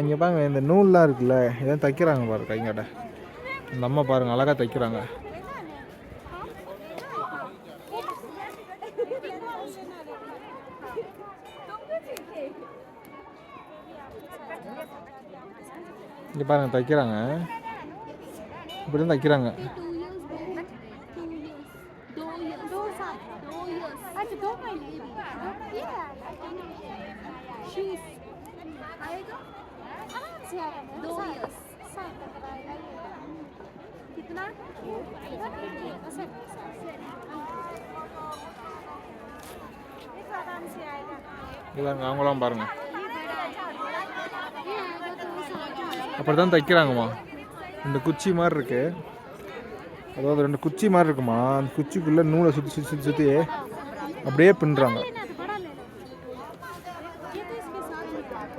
இங்கே பாருங்க, இந்த நூல்லாம் இருக்குல்ல, இதான் தைக்கிறாங்க பாரு கைங்கட்ட. இந்த அம்மா பாருங்க, அழகாக தைக்கிறாங்க. இங்கே பாருங்க தைக்கிறாங்க, இப்படி தான் தைக்கிறாங்க. இதாங்க அவங்களாம் பாருங்க, அப்படி தான் தைக்கிறாங்கம்மா. இந்த குச்சி மாதிரி இருக்கு, அதாவது 2 குச்சி மாதிரி இருக்குமா, அந்த குச்சிக்குள்ளே நூலை சுற்றி சுற்றி சுற்றி சுற்றி அப்படியே பின்னுறாங்க.